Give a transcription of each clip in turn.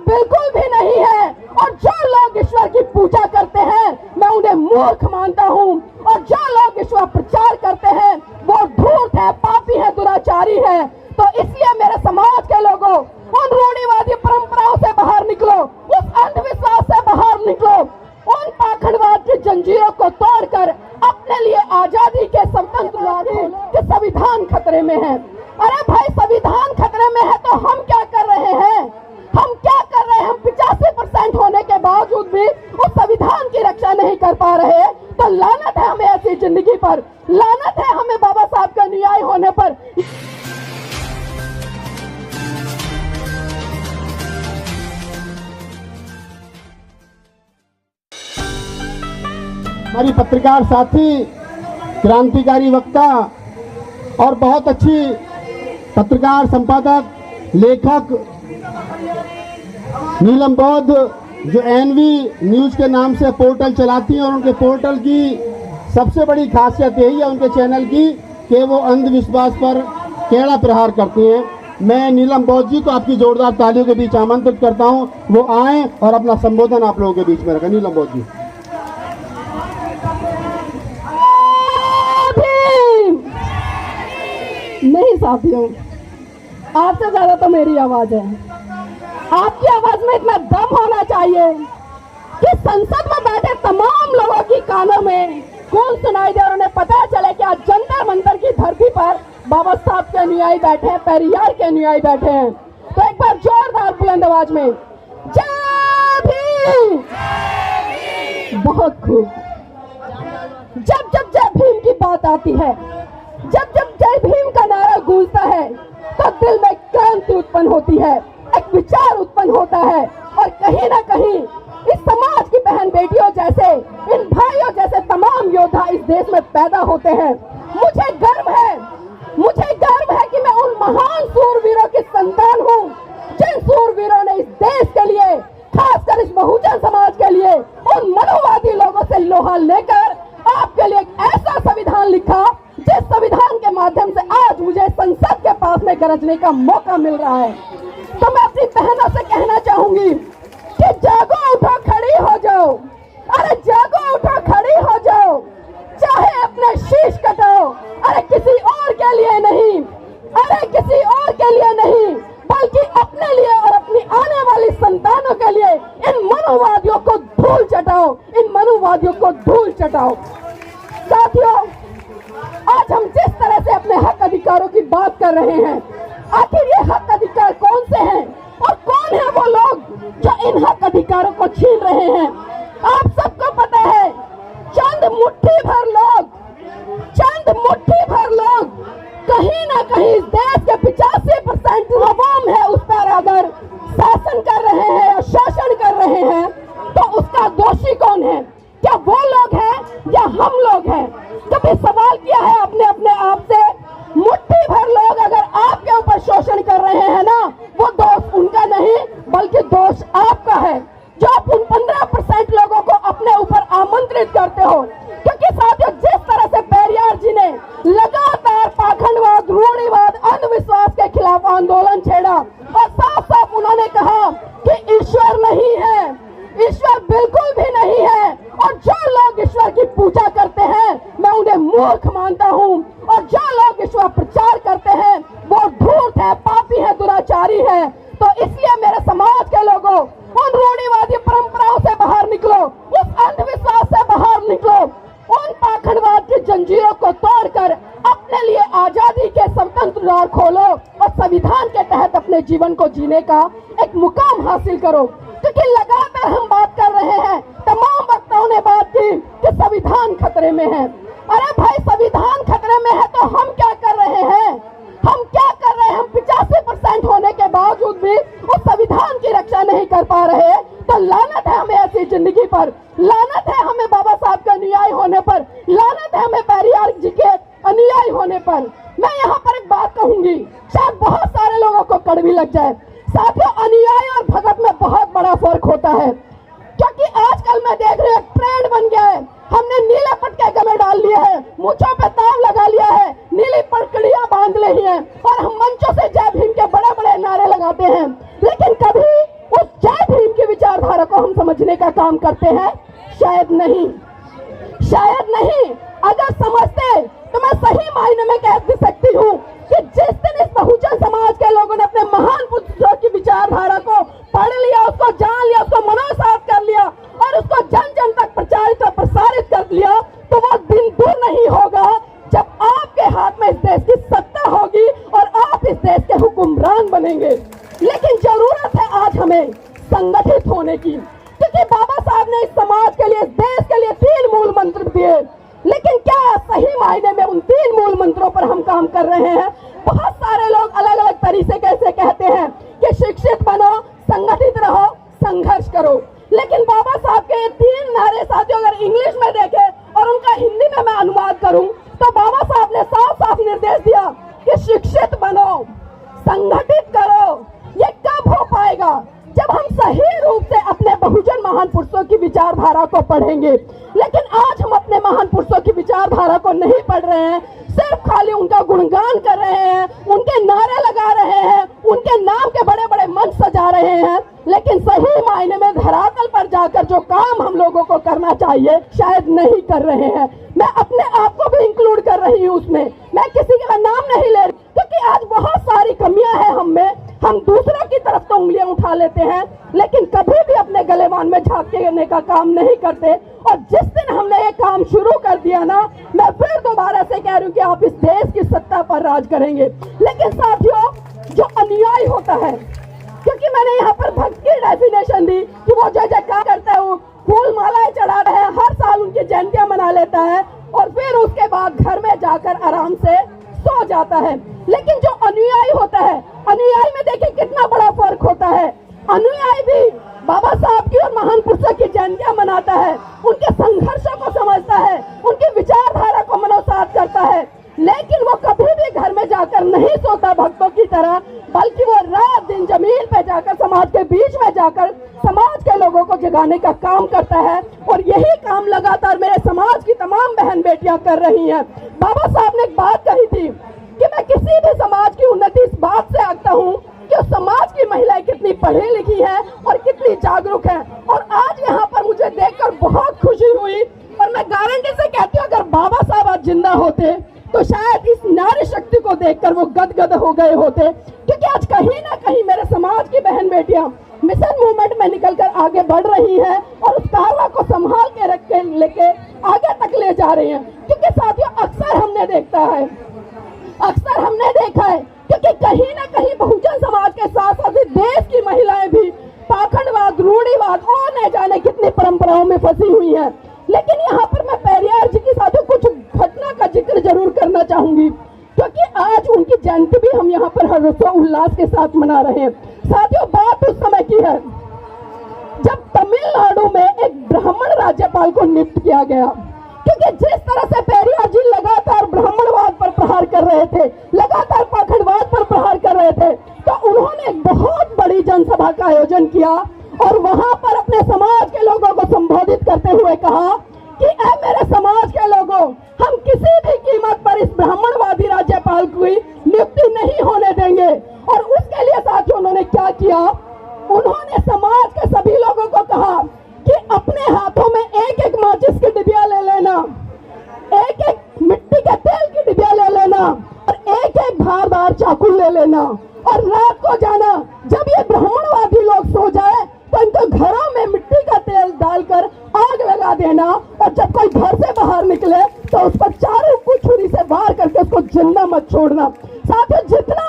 बिल्कुल भी नहीं है। और जो लोग ईश्वर की पूजा करते हैं मैं उन्हें मूर्ख मानता हूँ। और जो लोग ईश्वर प्रचार करते हैं वो धूर्त है, पापी है, दुराचारी है। तो इसलिए मेरे समाज के लोगों, उन रूढ़िवादी परंपराओं से बाहर निकलो, उस अंधविश्वास से बाहर निकलो, उन पाखंडवाद की जंजीरों को तोड़कर अपने लिए आजादी के स्वतंत्र के संविधान खतरे में है। अरे भाई, संविधान खतरे में है तो हम क्या कर रहे हैं? हम क्या कर रहे हैं? हम 85% होने के बावजूद भी उस संविधान की रक्षा नहीं कर पा रहे। तो लानत है हमें ऐसी जिंदगी पर, लानत है हमें बाबा साहब का न्याय होने पर। हमारी पत्रकार साथी, क्रांतिकारी वक्ता और बहुत अच्छी पत्रकार, संपादक, लेखक नीलम बौद्ध, जो एनवी न्यूज के नाम से पोर्टल चलाती हैं, और उनके पोर्टल की सबसे बड़ी खासियत यही है उनके चैनल की कि वो अंधविश्वास पर कैड़ा प्रहार करती हैं। मैं नीलम बौद्ध जी को आपकी जोरदार तालियों के बीच आमंत्रित करता हूं, वो आए और अपना संबोधन आप लोगों के बीच में रखें। नीलम बौद्ध जी। नहीं साथियों, आपसे ज्यादा तो मेरी आवाज है। आपकी आवाज में इतना दम होना चाहिए कि संसद में बैठे तमाम लोगों की कानों में कौन सुनाई दे और उन्हें पता चले कि आज जंतर मंतर की धरती पर बाबा साहब के अनुयायी बैठे हैं, पेरियार के अनुयायी बैठे हैं। तो एक बार जोरदार बुलंद आवाज में जय भीम। बहुत खूब। जब जब जय भीम की बात आती है, जब जब जय भीम का नारा गूंजता है तो दिल में क्रांति उत्पन्न होती है, एक विचार उत्पन्न होता है। और कहीं ना कहीं इस समाज की बहन बेटियों जैसे, इन भाइयों जैसे तमाम योद्धा इस देश में पैदा होते हैं। मुझे गर्व है कि मैं उन महान सूरवीरों की संतान हूँ जिन सूरवीरों ने इस देश के लिए, खासकर इस बहुजन समाज के लिए, उन मनोवादी लोगों से लोहा लेकर आपके लिए एक ऐसा संविधान लिखा जिस संविधान के माध्यम से आज मुझे संसद के पास में गरजने का मौका मिल रहा है। तो मैं अपनी बहनों से कहना चाहूंगी कि जागो, उठो, खड़ी हो जाओ। अरे जागो, उठो, खड़ी हो जाओ। चाहे अपने शीश कटाओ, अरे किसी और के लिए नहीं, अरे किसी और के लिए नहीं, बल्कि अपने लिए और अपनी आने वाली संतानों के लिए इन मनोवादियों को धूल चटाओ, इन मनोवादियों को धूल चटाओ। साथियों, आज हम जिस तरह से अपने हक अधिकारों की बात कर रहे हैं, आखिर ये हक अधिकार कौन से हैं और कौन है वो लोग जो इन हक अधिकारों को छीन रहे हैं? आप सबको पता है, चंद मुट्ठी भर लोग कहीं ना कहीं इस देश के 85% अवाम है उस पर अगर शासन कर रहे हैं या शोषण कर रहे हैं तो उसका दोषी कौन है? क्या वो लोग हैं या हम लोग हैं? कभी सवाल किया है अपने आप से? मुट्ठी भर लोग अगर आपके ऊपर शोषण कर रहे हैं ना, वो दोष उनका नहीं बल्कि दोष आपका है, जो आप उन 15% लोगों को अपने ऊपर आमंत्रित करते हो। क्योंकि साथियों, जिस तरह से पेरियार जी ने लगातार पाखंडवाद, रूढ़िवाद, अंधविश्वास के खिलाफ आंदोलन छेड़ा और साफ साफ उन्होंने कहा कि ईश्वर नहीं है, ईश्वर बिल्कुल भी नहीं है। और जो लोग ईश्वर की पूजा करते हैं मैं उन्हें मूर्ख मानता हूँ। और जो लोग ईश्वर प्रचार करते हैं वो धूर्त है, पापी है, दुराचारी है। तो इसलिए मेरे समाज के लोगों, उन रूढ़िवादी परंपराओं से बाहर निकलो, उस अंधविश्वास से बाहर निकलो, उन पाखंडवाद की जंजीरों को तोड़कर अपने लिए आजादी के स्वतंत्र द्वार खोलो और संविधान के तहत अपने जीवन को जीने का एक मुकाम हासिल करो। क्योंकि लगातार हम बात कर रहे हैं, तमाम वक्ताओं ने बात की कि संविधान खतरे में है। अरे भाई, संविधान खतरे में है तो हम क्या कर रहे हैं? हम क्या कर रहे हैं? हम 85% होने के बावजूद भी उस संविधान की रक्षा नहीं कर पा रहे। तो लानत है हमें ऐसी जिंदगी पर, लानत है हमें बाबा साहब का अनुयायी होने पर, लानत है हमें पेरियार जी के अनुयायी होने पर। मैं यहाँ पर एक बात कहूंगी, शायद बहुत सारे लोगों को कड़वी लग जाए। साथियों, अनुयायी और भगत में बहुत बड़ा फर्क होता है। क्योंकि आजकल मैं देख रही हूँ ट्रेंड बन गया है, हमने नीले पटके गले डाल लिए हैं, मूंछों पे ताव लगा लिया है, नीली पकड़ियां बांध ली हैं और हम मंचों से जय भीम के बड़े बड़े नारे लगाते हैं। लेकिन कभी उस जय को हम समझने का काम करते हैं? शायद नहीं, शायद नहीं। अगर समझते तो मैं सही मायने में कह भी सकती हूँ कि जिस दिन इस बहुजन समाज के लोगों ने अपने महान पुरुषों की विचारधारा को पढ़ लिया, उसको जान लिया, उसको मनोसात कर लिया और उसको जन जन तक प्रचारित और प्रसारित कर लिया, तो वो दिन दूर नहीं होगा जब आपके हाथ में इस देश की सत्ता होगी और आप इस देश के हुक्मरान बनेंगे। लेकिन जरूरत है आज हमें संगठित होने की, क्योंकि बाबा साहब ने इस समाज के लिए, इस देश के लिए 3 मूल मंत्र दिए। लेकिन क्या सही मायने में उन 3 मूल मंत्रों पर हम काम कर रहे हैं? बहुत सारे लोग अलग अलग तरीके कैसे कहते हैं कि शिक्षित बनो, संगठित रहो, संघर्ष करो, लेकिन बाबा साहब के ये 3 नारे साथियों अगर इंग्लिश में देखे और उनका हिंदी में मैं अनुवाद करूं तो बाबा साहब ने साफ साफ निर्देश दिया कि शिक्षित बनो, संगठित करो। ये कब हो पाएगा? जब हम सही रूप से अपने बहुजन महान पुरुषों की विचारधारा को पढ़ेंगे। लेकिन आज हम अपने महान पुरुषों की विचारधारा को नहीं पढ़ रहे हैं, सिर्फ खाली उनका गुणगान कर रहे हैं, उनके नारे लगा रहे हैं, उनके नाम के बड़े बड़े मंच सजा रहे हैं, लेकिन सही मायने में धरातल पर जाकर जो काम हम लोगों को करना चाहिए शायद नहीं कर रहे हैं। मैं अपने आप को भी इंक्लूड कर रही हूँ उसमें, मैं किसी का नाम नहीं ले रही, क्योंकि आज बहुत सारी कमियां हैं हम में। हम दूसरों की तरफ तो उंगलियां उठा लेते हैं, लेकिन कभी भी अपने गलेवान में झांक के का काम नहीं करते। और जिस दिन हमने ये काम शुरू कर दिया ना, मैं फिर दोबारा से कह रही हूँ कि आप इस देश की सत्ता पर राज करेंगे। लेकिन साथियों, जो अनुयायी होता है, क्योंकि मैंने यहाँ पर भक्त की डेफिनेशन दी कि वो जय जयकार करता है, फूल मालाएं चढ़ाता है, हर साल उनकी जयंतियां मना लेता है और फिर उसके बाद घर में जाकर आराम से सो जाता है। लेकिन जो अनुयायी होता है, अनुयायी में देखिए कितना बड़ा फर्क होता है। अनुयायी भी बाबा साहब की और महान पुरुषों की जयंतियां मनाता है, उनके संघर्षों को समझता है, उनकी विचारधारा को मनोसात करता है, लेकिन वो कभी भी घर में जाकर नहीं सोता भक्तों की तरह, बल्कि वो रात दिन जमीन पे जाकर, समाज के बीच में जाकर समाज के लोगों को जगाने का काम करता है। और यही काम लगातार मेरे समाज की तमाम बहन बेटियां कर रही हैं। बाबा साहब ने एक बात कही थी कि मैं किसी भी समाज की उन्नति इस बात से आंकता हूँ कि उस समाज की महिलाएं कितनी पढ़ी लिखी हैं और कितनी जागरूक हैं। और आज यहाँ पर मुझे देखकर बहुत खुशी हुई और मैं गारंटी से कहती हूँ अगर बाबा साहब आज जिंदा होते तो शायद इस नारी शक्ति को देखकर वो गदगद हो गए होते। क्योंकि आज कहीं ना कहीं मेरे समाज की बहन बेटियां मिशन मूवमेंट में निकलकर आगे बढ़ रही हैं और उस कारवा को संभाल के रख के लेके आगे तक ले जा रही हैं। क्योंकि साथियों अक्सर हमने देखा है क्योंकि कहीं ना कहीं बहुजन समाज के साथ साथ देश की महिलाएं भी पाखंडवाद, रूढ़िवाद और न जाने कितनी परंपराओं में फंसी हुई हैं। लेकिन यहाँ पर मैं पेरियार जी के साथ कुछ घटना का जिक्र जरूर करना चाहूंगी, क्योंकि आज उनकी जयंती भी हम यहाँ पर हर्षोल्लास के साथ मना रहे हैं। साथियों, बात उस समय की है जब तमिलनाडु में एक ब्राह्मण राज्यपाल को नियुक्त किया गया। क्योंकि जिस तरह से पेरियार जी लगातार ब्राह्मणवाद पर प्रहार कर रहे थे, लगातार पाखंडवाद पर प्रहार कर रहे थे, तो उन्होंने एक बहुत बड़ी जनसभा का आयोजन किया और वहां पर अपने समाज के लोगों को संबोधित करते हुए कहा कि ऐ मेरे समाज के लोगों, हम किसी भी कीमत पर इस ब्राह्मणवादी राज्यपाल की नियुक्ति नहीं होने देंगे। और उसके लिए साथियों उन्होंने क्या किया, उन्होंने समाज के सभी लोगों को कहा कि अपने हाथों में एक एक माचिस की डिबिया ले लेना, एक एक मिट्टी के तेल की डिबिया ले लेना और एक एक धारदार चाकू ले लेना और रात को जाना, जब ये ब्राह्मणवादी लोग सो जाए तो इनको घरों में मिट्टी का तेल डालकर आग लगा देना और जब कोई घर से बाहर निकले तो उस पर चारों को छुरी से वार करके उसको जिंदा मत छोड़ना। साथियों, जितना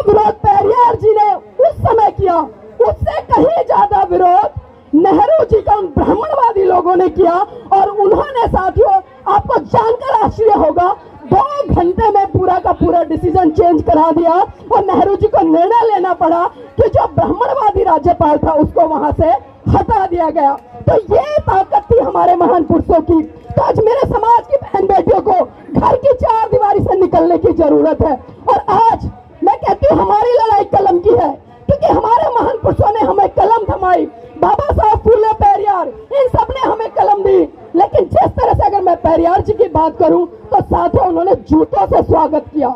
विरोध पेरियार जी ने उस समय किया, उससे कहीं ज्यादा विरोध नेहरू जी का उन ब्राह्मणवादी लोगों ने किया। और उन्होंने साथियों, आपको जानकर आश्चर्य होगा, 2 घंटे में पूरा का पूरा डिसीजन चेंज करा दिया और नेहरू जी को निर्णय लेना पड़ा कि जो ब्राह्मणवादी राज्यपाल था उसको वहां से हटा दिया गया। तो ये ताकत थी हमारे महान पुरुषों की। तो आज मेरे समाज की बहन बेटियों को घर की 4 दीवारी से निकलने की जरूरत है। और आज मैं कहती हूँ हमारी लड़ाई कलम की है, क्योंकि हमारे महान पुरुषों ने हमें कलम थमाई। बाबा साहब, फूले, पेरियार, इन सब ने हमें कलम दी। लेकिन जिस तरह से अगर मैं पेरियार जी की बात करूं तो साथियों उन्होंने जूतों से स्वागत किया,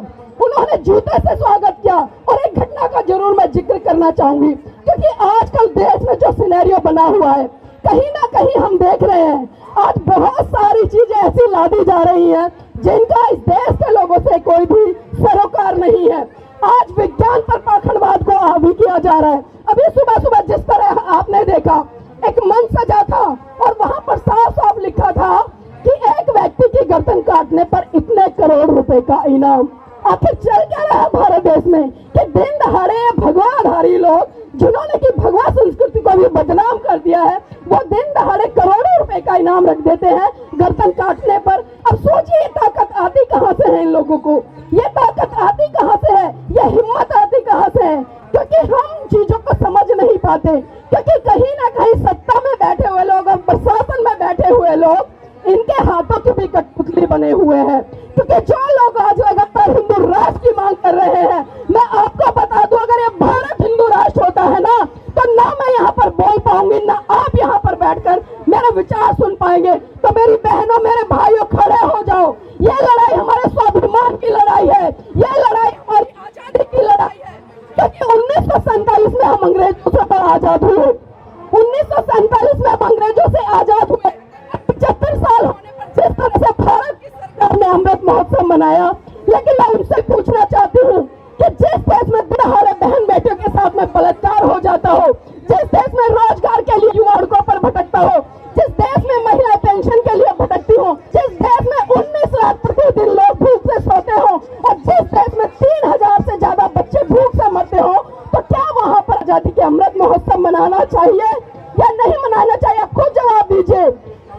और एक घटना का जरूर मैं जिक्र करना चाहूंगी, क्योंकि आज आजकल देश में जो सिनेरियो बना हुआ है, कहीं ना कहीं हम देख रहे हैं आज बहुत सारी चीजें ऐसी लादी जा रही हैं जिनका इस देश के लोगों से कोई भी सरोकार नहीं है। आज विज्ञान पर पाखंडवाद को हावी किया जा रहा है। अभी सुबह सुबह जिस तरह आपने देखा एक मंच सजा था और वहां पर साफ साफ लिखा था कि एक व्यक्ति की गर्दन काटने पर इतने करोड़ रुपए का इनाम। आखिर चल क्या रहा है भारत देश में कि दिन दहाड़े भगवाधारी लोग जिन्होंने की भगवा संस्कृति को भी बदनाम कर दिया है, वो दिन दहाड़े करोड़ों रुपए का इनाम रख देते हैं गर्दन काटने पर। अब सोचिए ये ताकत आती कहां से है इन लोगों को, ये ताकत आती कहां से है, ये हिम्मत आती कहां से है? क्योंकि हम चीजों को समझ नहीं पाते, क्योंकि कहीं ना कहीं सत्ता में बैठे हुए लोग और प्रशासन में बैठे हुए लोग इनके हाथों की भी कठपुतली बने हुए हैं। क्योंकि जो लोग आज लगातार हिंदू राष्ट्र की मांग कर रहे हैं, मैं आपको बता दूं अगर ये भारत हिंदू राष्ट्र होता है ना, तो ना मैं यहाँ पर बोल पाऊंगी, ना आप यहाँ पर बैठकर मेरे विचार सुन पाएंगे। तो मेरी बहनों, मेरे भाइयों, खड़े हो जाओ। ये लड़ाई हमारे स्वाभिमान की लड़ाई है, ये लड़ाई हमारी आजादी की लड़ाई है। क्योंकि 1947 में हम अंग्रेजों से आजाद हुए, 1947 में हम अंग्रेजों से आजाद हुए। 75 साल होने पर जिस तरह से भारत की सरकार ने अमृत महोत्सव मनाया, लेकिन मैं उनसे पूछना चाहती हूँ कि जिस देश में दिनहाड़े बहन बेटियों के साथ में बलात्कार हो जाता हो, जिस देश में रोजगार के लिए युवा सड़कों पर भटकता हो, जिस देश में महिला पेंशन के लिए भटकती हो, जिस देश में 19 लाख प्रतिदिन लोग भूख से सोते हो और जिस देश में 3000 से ज्यादा बच्चे भूख से मरते हो, तो क्या वहाँ पर आजादी के अमृत महोत्सव मनाना चाहिए या नहीं मनाना चाहिए? खुद जवाब दीजिए।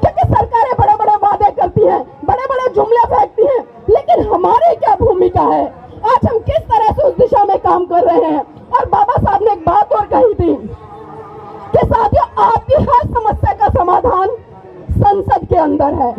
क्योंकि सरकारें बड़े बड़े वादे करती हैं, बड़े बड़े जुमले फेंकती हैं, लेकिन हमारी क्या भूमिका है? आज हम किस तरह से उस दिशा में काम कर रहे हैं? और बाबा साहब ने एक बात और कही थी कि साथियों, आपकी हर समस्या का समाधान संसद के अंदर है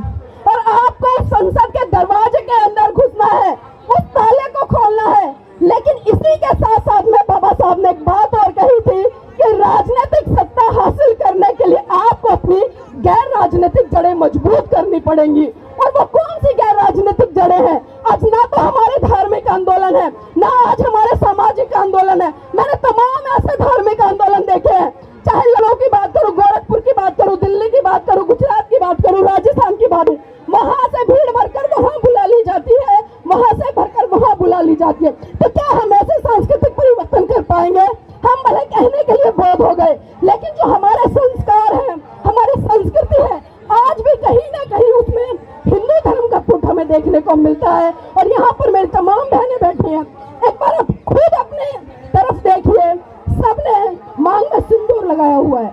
और आपको संसद के दरवाजे के अंदर घुसना है, उस ताले को खोलना है। लेकिन इसी के साथ साथ में बाबा साहब ने एक बात और कही थी कि राजनीतिक सत्ता हासिल करने के लिए आपको अपनी गैर राजनीतिक जड़ें मजबूत करनी पड़ेंगी। और वो कौन सी गैर राजनीतिक जड़ें हैं? आज ना तो हमारे धार्मिक आंदोलन है, ना आज हमारे सामाजिक आंदोलन है। मैंने तमाम ऐसे धार्मिक आंदोलन देखे हैं, चाहे लखनऊ की बात करूं, गोरखपुर की बात करूं, दिल्ली की बात करूं, गुजरात की बात करूं, राजस्थान की बात, वहां से भीड़ भरकर वहां बुला ली जाती है, वहां से भरकर वहां बुला ली जाती है। तो क्या हम ऐसे सांस्कृतिक परिवर्तन कर पाएंगे? हम भले कहने के लिए बोध हो गए, लेकिन जो हमारे संस्कार है, हमारी संस्कृति है, आज भी कहीं ना कहीं उसमें हिंदू धर्म का पुट हमें देखने को मिलता है। और यहाँ पर मेरी तमाम बहनें बैठी हैं, एक बार आप खुद अपने तरफ देखिए, सबने मांग में सिंदूर लगाया हुआ है।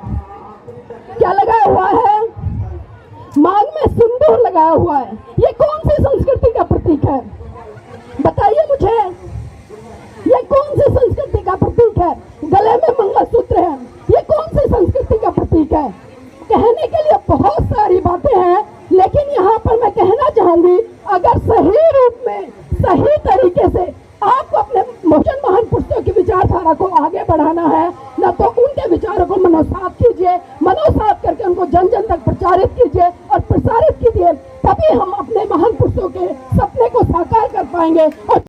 क्या लगाया हुआ है? मांग में सिंदूर लगाया हुआ है। ये कौन सी संस्कृति का प्रतीक है? बताइए मुझे, ये कौन सी संस्कृति का प्रतीक है? गले में मंगलसूत्र है, ये कौन सी संस्कृति का प्रतीक है? कहने के लिए बहुत सारी बातें हैं, लेकिन यहाँ पर मैं कहना चाहूंगी, अगर सही रूप में, सही तरीके से आपको अपने मोहन महान पुरुषों की विचारधारा को आगे बढ़ाना है ना, तो उनके विचारों को मनोसात कीजिए, मनोसात करके उनको जन जन तक प्रचारित कीजिए और प्रसारित कीजिए, तभी हम अपने महान पुरुषों के सपने को साकार कर पाएंगे। और